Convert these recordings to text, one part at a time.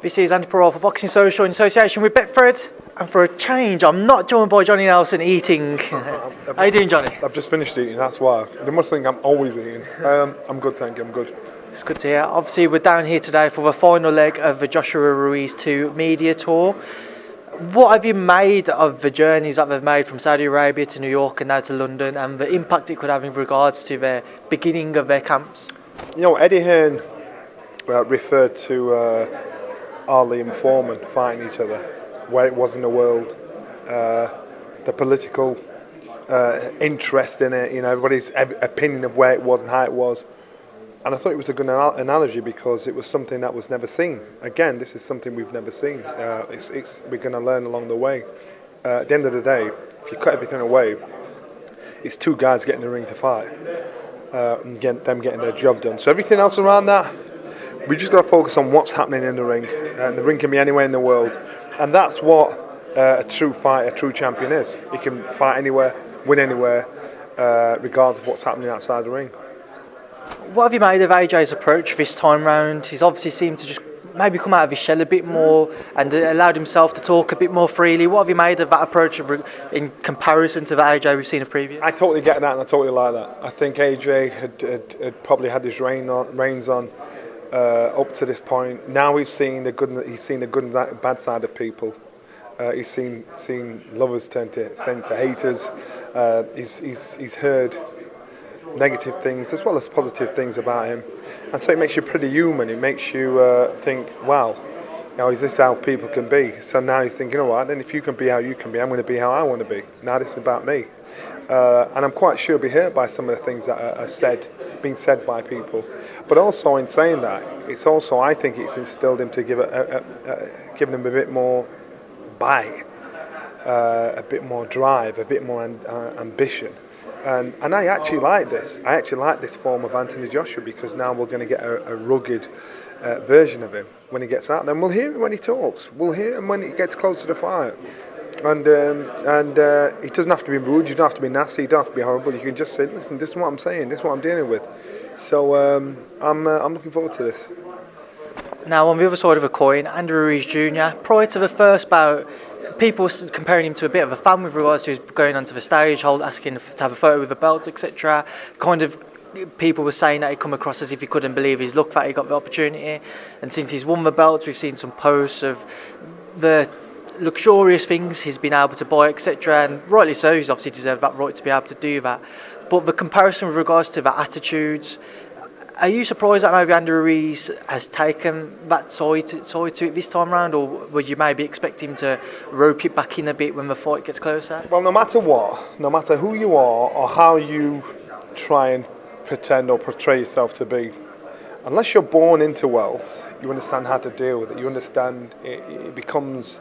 This is Andy Parole for Boxing Social in association with Betfred. And for a change, I'm not joined by Johnny Nelson eating. How you doing, Johnny? I've just finished eating, that's why. They must think I'm always eating. I'm good, thank you, I'm good. It's good to hear. Obviously, we're down here today for the final leg of the Joshua Ruiz 2 media tour. What have you made of the journeys that they've made from Saudi Arabia to New York and now to London, and the impact it could have in regards to the beginning of their camps? You know, Eddie Hearn referred to Ali and Foreman fighting each other, where it was in the world, the political interest in it, you know, everybody's opinion of where it was and how it was. And I thought it was a good analogy because it was something that was never seen. Again, this is something we've never seen. We're going to learn along the way. At the end of the day, if you cut everything away, it's two guys getting in the ring to fight and them getting their job done. So everything else around that, we just got to focus on what's happening in the ring. The ring can be anywhere in the world, and that's what a true fighter, a true champion is. He can fight anywhere, win anywhere, regardless of what's happening outside the ring. What have you made of AJ's approach this time round? He's obviously seemed to just maybe come out of his shell a bit more and allowed himself to talk a bit more freely. What have you made of that approach in comparison to the AJ we've seen of previous? I totally get that, and I totally like that. I think AJ had probably had his reins on up to this point. Now he's seen the good and bad side of people. He's seen lovers turn to haters. He's heard negative things as well as positive things about him, and so it makes you pretty human. It makes you think, wow, you know, is this how people can be? So now he's thinking, all right, then if you can be how you can be, I'm going to be how I want to be. Now this is about me, and I'm quite sure he'll be hurt by some of the things that are being said by people. But also in saying that, it's also, I think it's instilled him to given him a bit more bite, a bit more drive, a bit more ambition. And I actually like this. I actually like this form of Anthony Joshua because now we're going to get a rugged version of him when he gets out. Then we'll hear him when he talks. We'll hear him when he gets close to the fight. And he doesn't have to be rude. You don't have to be nasty. You don't have to be horrible. You can just say, listen, this is what I'm saying. This is what I'm dealing with. So I'm looking forward to this. Now, on the other side of the coin, Andrew Ruiz Jr., prior to the first bout, people were comparing him to a bit of a fan with regards to his going onto the stage, asking to have a photo with the belt, etc. Kind of people were saying that he come across as if he couldn't believe his luck that he got the opportunity. And since he's won the belts, we've seen some posts of the luxurious things he's been able to buy, etc. And rightly so, he's obviously deserved that right to be able to do that. But the comparison with regards to the attitudes, are you surprised that maybe Andrew Ruiz has taken that side to it this time round, or would you maybe expect him to rope it back in a bit when the fight gets closer? Well, no matter what, no matter who you are or how you try and pretend or portray yourself to be, unless you're born into wealth, you understand how to deal with it. You understand it becomes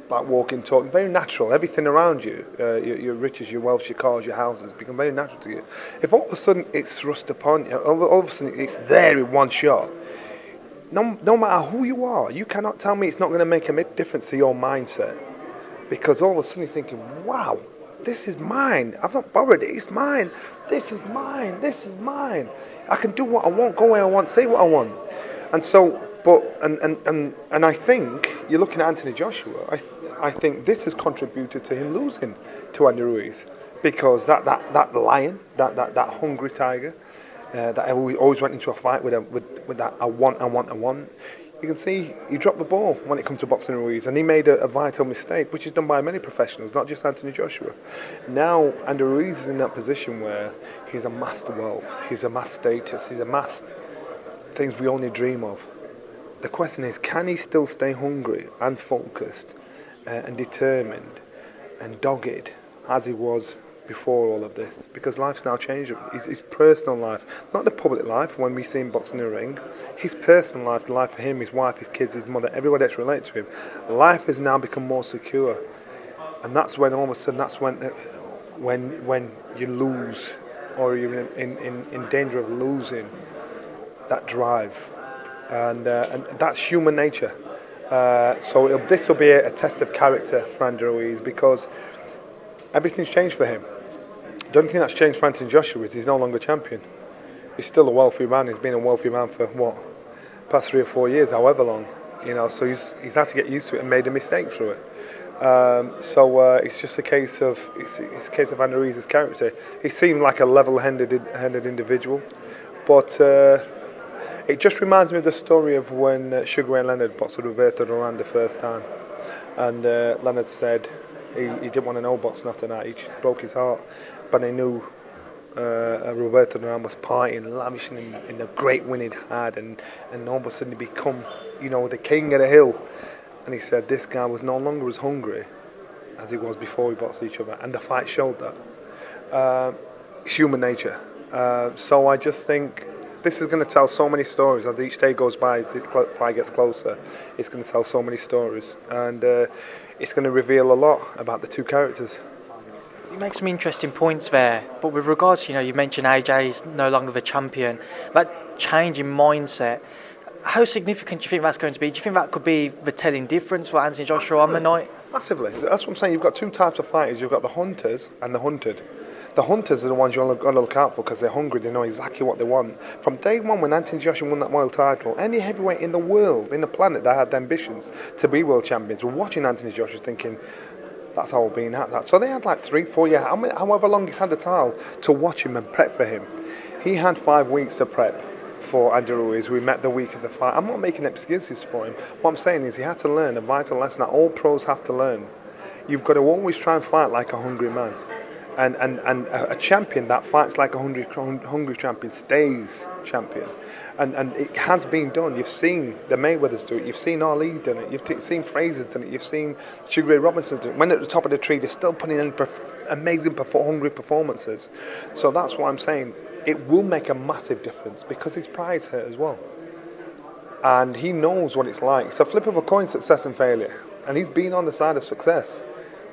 like walking, talking, very natural. Everything around you, your riches, your wealth, your cars, your houses, become very natural to you. If all of a sudden it's thrust upon you, all of a sudden it's there in one shot, no matter who you are, you cannot tell me it's not going to make a difference to your mindset. Because all of a sudden you're thinking, wow, this is mine. I've not borrowed it. It's mine. This is mine. This is mine. I can do what I want, go where I want, say what I want. And so, and I think you're looking at Anthony Joshua. I think this has contributed to him losing to Andy Ruiz because that lion, that hungry tiger, that always went into a fight with that I want. You can see he dropped the ball when it comes to boxing Ruiz, and he made a vital mistake, which is done by many professionals, not just Anthony Joshua. Now Andy Ruiz is in that position where he's amassed wealth, he's amassed status, he's amassed things we only dream of. The question is, can he still stay hungry and focused and determined and dogged as he was before all of this? Because life's now changed. His personal life, not the public life when we see him boxing in the ring, his personal life, the life for him, his wife, his kids, his mother, everybody that's related to him, life has now become more secure. And that's when all of a sudden, that's when you lose, or you're in danger of losing that drive. And that's human nature. So this will be a test of character for Andrew Ruiz because everything's changed for him. The only thing that's changed for Anthony Joshua is he's no longer champion. He's still a wealthy man. He's been a wealthy man for past 3 or 4 years, however long. So he's had to get used to it and made a mistake through it. It's just a case of it's a case of Andy Ruiz's character. He seemed like a level-headed individual, but it just reminds me of the story of when Sugar Ray Leonard boxed with Roberto Duran the first time, and Leonard said he didn't want to know boxing after that. He just broke his heart, but he knew Roberto Duran was partying, lavishing in the great win he'd had, and all of a sudden he become, the king of the hill. And he said this guy was no longer as hungry as he was before we boxed each other, and the fight showed that. It's human nature. So I just think this is going to tell so many stories as each day goes by, as this fight gets closer. It's going to tell so many stories, and it's going to reveal a lot about the two characters. You make some interesting points there, but with regards to, you mentioned AJ's no longer the champion, that change in mindset, how significant do you think that's going to be? Do you think that could be the telling difference for Anthony Joshua on the night? Massively. That's what I'm saying. You've got two types of fighters. You've got the hunters and the hunted. The hunters are the ones you're going to look out for because they're hungry. They know exactly what they want. From day one, when Anthony Joshua won that world title, any heavyweight in the world, in the planet that had ambitions to be world champions, were watching Anthony Joshua thinking, that's how we're being at that. So they had like 3-4 years, however long he's had the title, to watch him and prep for him. He had 5 weeks to prep for Andy Ruiz. We met the week of the fight. I'm not making excuses for him. What I'm saying is he had to learn a vital lesson that all pros have to learn. You've got to always try and fight like a hungry man. And a champion that fights like a hungry champion stays champion. And it has been done. You've seen the Mayweathers do it. You've seen Ali done it. You've seen Fraser's done it. You've seen Sugar Ray Robinson do it. When at the top of the tree, they're still putting in amazing hungry performances. So that's what I'm saying. It will make a massive difference because his pride's hurt as well. And he knows what it's like. It's a flip of a coin, success and failure. And he's been on the side of success.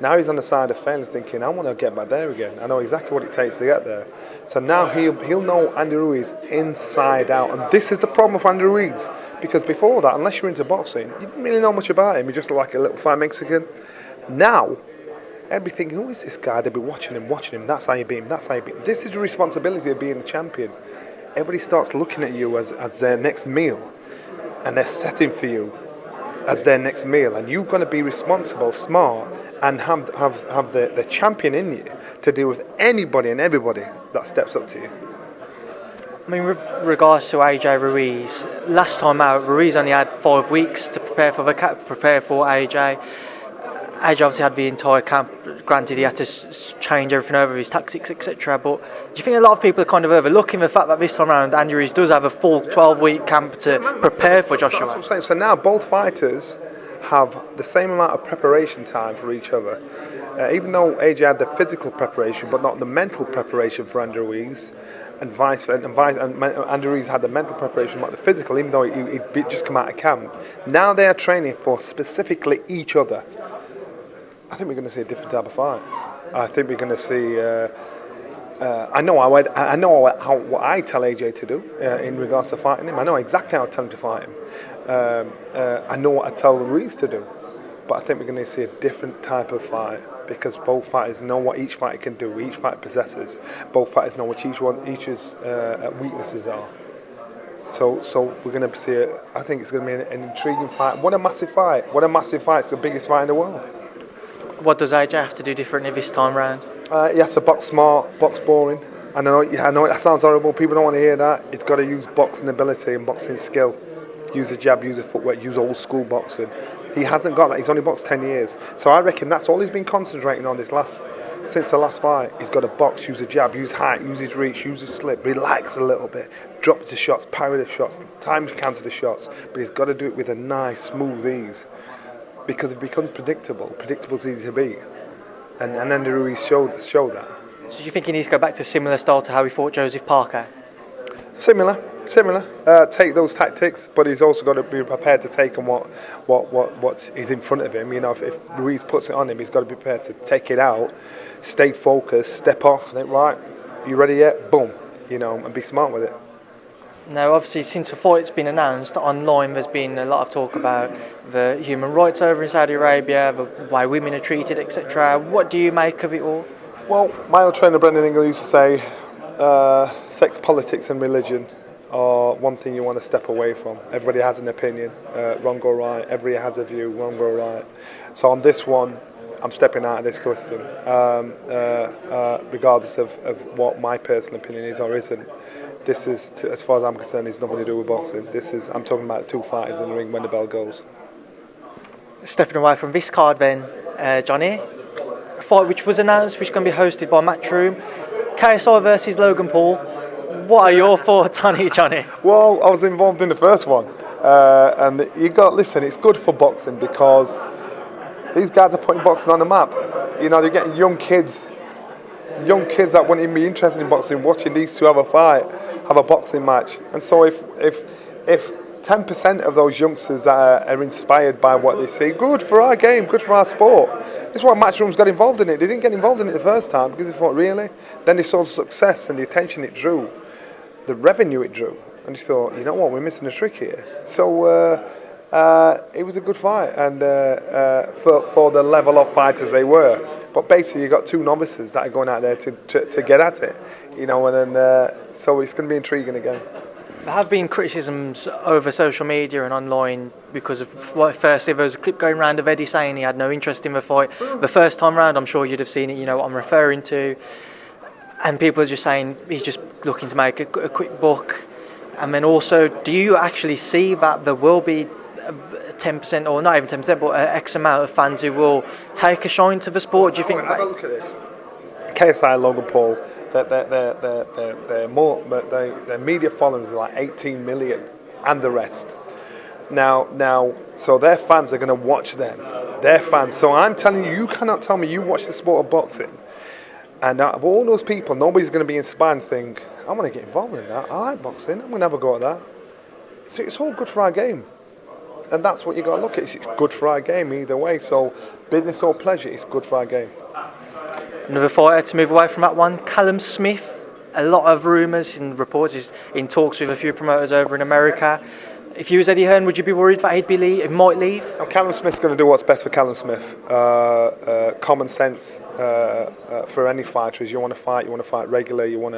Now he's on the side of failure thinking, I want to get back there again. I know exactly what it takes to get there. So now he'll know Andy Ruiz inside out. And this is the problem with Andy Ruiz. Because before that, unless you're into boxing, you didn't really know much about him. He just looked like a little fat Mexican. Now, everybody thinking, who is this guy? They'll be watching him. That's how you beat him. This is the responsibility of being a champion. Everybody starts looking at you as their next meal. And they're setting for you as their next meal. And you've got to be responsible, smart, and have the champion in you to deal with anybody and everybody that steps up to you. I mean, with regards to AJ Ruiz, last time out, Ruiz only had 5 weeks to prepare for AJ. AJ obviously had the entire camp. Granted, he had to change everything over, his tactics, etc. But do you think a lot of people are kind of overlooking the fact that this time around, Andy Ruiz does have a full 12-week camp to prepare for Joshua? That's what I'm saying. So now both fighters have the same amount of preparation time for each other. Even though AJ had the physical preparation, but not the mental preparation for Andy Ruiz, and Andy Ruiz had the mental preparation, not the physical, even though he'd just come out of camp. Now they are training for specifically each other. I think we're going to see a different type of fight. I think we're going to see. I know what I tell AJ to do in regards to fighting him. I know exactly how I tell him to fight him. I know what I tell Ruiz to do, but I think we're going to see a different type of fight because both fighters know what each fighter can do, each fighter possesses. Both fighters know what each's weaknesses are. So we're going to see. I think it's going to be an intriguing fight. What a massive fight! It's the biggest fight in the world. What does AJ have to do differently this time round? He has to box smart, box boring. And I know that sounds horrible. People don't want to hear that. He's got to use boxing ability and boxing skill. Use a jab, use a footwork, use old school boxing. He hasn't got that. He's only boxed 10 years. So I reckon that's all he's been concentrating on since the last fight. He's got to box, use a jab, use height, use his reach, use his slip, relax a little bit, drop the shots, parry the shots, time to counter the shots. But he's got to do it with a nice, smooth ease. Because it becomes predictable. Predictable's easy to beat. And Andy Ruiz showed that. So do you think he needs to go back to similar style to how he fought Joseph Parker? Similar. Take those tactics, but he's also got to be prepared to take on what is in front of him. If Ruiz puts it on him, he's got to be prepared to take it out, stay focused, step off, think, right, you ready yet? Boom, and be smart with it. Now, obviously, since the fight's been announced, online there's been a lot of talk about the human rights over in Saudi Arabia, the way women are treated, etc. What do you make of it all? Well, my old trainer Brendan Ingle used to say, sex, politics and religion or one thing you want to step away from. Everybody has an opinion, wrong or right. Everybody has a view, wrong or right. So on this one, I'm stepping out of this question, regardless of what my personal opinion is or isn't. This is, as far as I'm concerned, it's nothing to do with boxing. I'm talking about two fighters in the ring when the bell goes. Stepping away from this card then, Johnny, a fight which was announced, which is going to be hosted by Matchroom, KSI versus Logan Paul. What are your thoughts on it, Johnny? Well, I was involved in the first one, and listen, it's good for boxing because these guys are putting boxing on the map. You know, they're getting young kids that wouldn't even be interested in boxing watching these two have a fight, have a boxing match. And so if 10% of those youngsters that are inspired by what they see, good for our game, good for our sport. This is why Matchroom's got involved in it. They didn't get involved in it the first time because they thought, really? Then they saw the success and the attention it drew, the revenue it drew, and they thought, you know what, we're missing a trick here. So it was a good fight, and for the level of fighters they were. But basically, you got two novices that are going out there to get at it, you know, and then so it's going to be intriguing again. There have been criticisms over social media and online because of, firstly, there was a clip going around of Eddie saying he had no interest in the fight. The first time round, I'm sure you'd have seen it, you know what I'm referring to. And people are just saying he's just looking to make a quick buck. And then also, do you actually see that there will be 10%, or not even 10%, but X amount of fans who will take a shine to the sport? Do you think? Have a look at this. KSI, Logan Paul. Their media followers are like 18 million, and the rest. Now, so their fans are going to watch them. Their fans. So I'm telling you, you cannot tell me you watch the sport of boxing, and out of all those people, nobody's going to be inspired and think, I want to get involved in that. I like boxing. I'm going to have a go at that. So it's all good for our game. And that's what you got to look at. It's good for our game either way. So business or pleasure, it's good for our game. Another fighter to move away from that one, Callum Smith. A lot of rumours and reports. He's in talks with a few promoters over in America. If you was Eddie Hearn, would you be worried that he might leave? Now, Callum Smith's going to do what's best for Callum Smith. Common sense for any fighter is you want to fight regularly. You want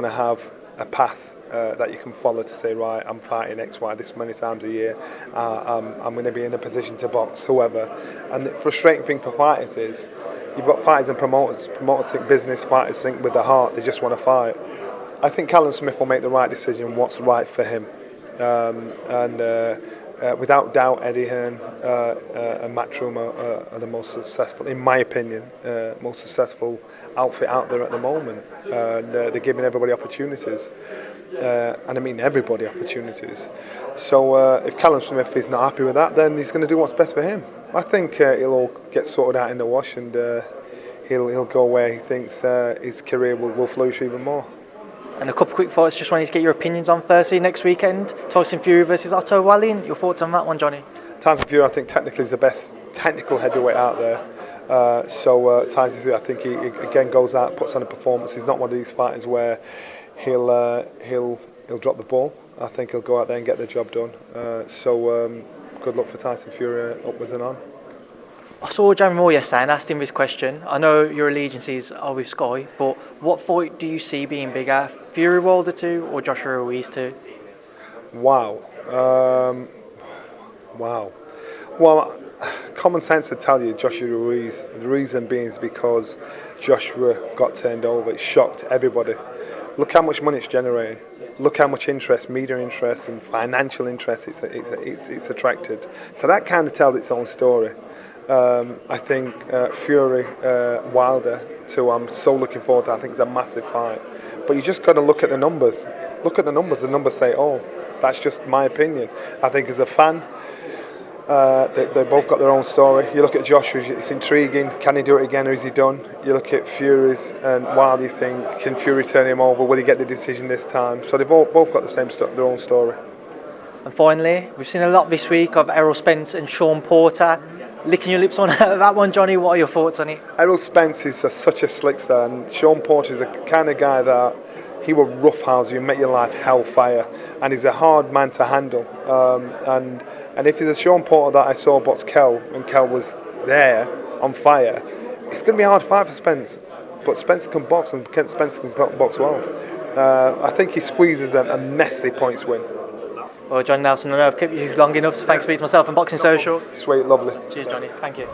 to have a path that you can follow to say, right, I'm fighting X, Y this many times a year. I'm going to be in a position to box whoever. And the frustrating thing for fighters is you've got fighters and promoters. Promoters think business, fighters think with their heart. They just want to fight. I think Callum Smith will make the right decision, what's right for him. Without doubt, Eddie Hearn and Matchroom are the most successful, in my opinion, most successful outfit out there at the moment. And they're giving everybody opportunities. And I mean everybody opportunities. So if Callum Smith is not happy with that, then he's going to do what's best for him. I think he'll all get sorted out in the wash, and he'll go where he thinks his career will flourish even more. And a couple of quick thoughts, just wanted to get your opinions on Thursday next weekend. Tyson Fury versus Otto Wallin. Your thoughts on that one, Johnny? Tyson Fury, I think technically is the best technical heavyweight out there. So Tyson Fury, I think he again goes out, puts on a performance. He's not one of these fighters where he'll drop the ball. I think he'll go out there and get the job done. So good luck for Tyson Fury, upwards and on. I saw Jeremy Moore yesterday and asked him this question. I know your allegiances are with Sky, but what fight do you see being bigger, Fury Wilder 2 or Joshua Ruiz 2? Wow. Well, common sense would tell you Joshua Ruiz. The reason being is because Joshua got turned over. It shocked everybody. Look how much money it's generating. Look how much interest, media interest and financial interest it's attracted. So that kind of tells its own story. I think Fury, Wilder too, I'm so looking forward to. I think it's a massive fight. But you just got to look at the numbers. Look at the numbers. The numbers say all. That's just my opinion. I think as a fan, they both got their own story. You look at Joshua, it's intriguing. Can he do it again or is he done? You look at Fury's and Wilder, you think, can Fury turn him over? Will he get the decision this time? So they've both got their own story. And finally, we've seen a lot this week of Errol Spence and Sean Porter. Licking your lips on that one, Johnny. What are your thoughts on it? Errol Spence is such a slickster, and Sean Porter is a kind of guy that he will roughhouse you, make your life hellfire, and he's a hard man to handle. And if it's a Sean Porter that I saw box Kell, and Kell was there on fire, it's going to be a hard fight for Spence. But Spence can box, and Spence can box well. I think he squeezes a messy points win. Well, Johnny Nelson, I know I've kept you long enough, so thanks for speaking to myself on Boxing Social. Sweet, lovely. Cheers, Johnny. Thank you.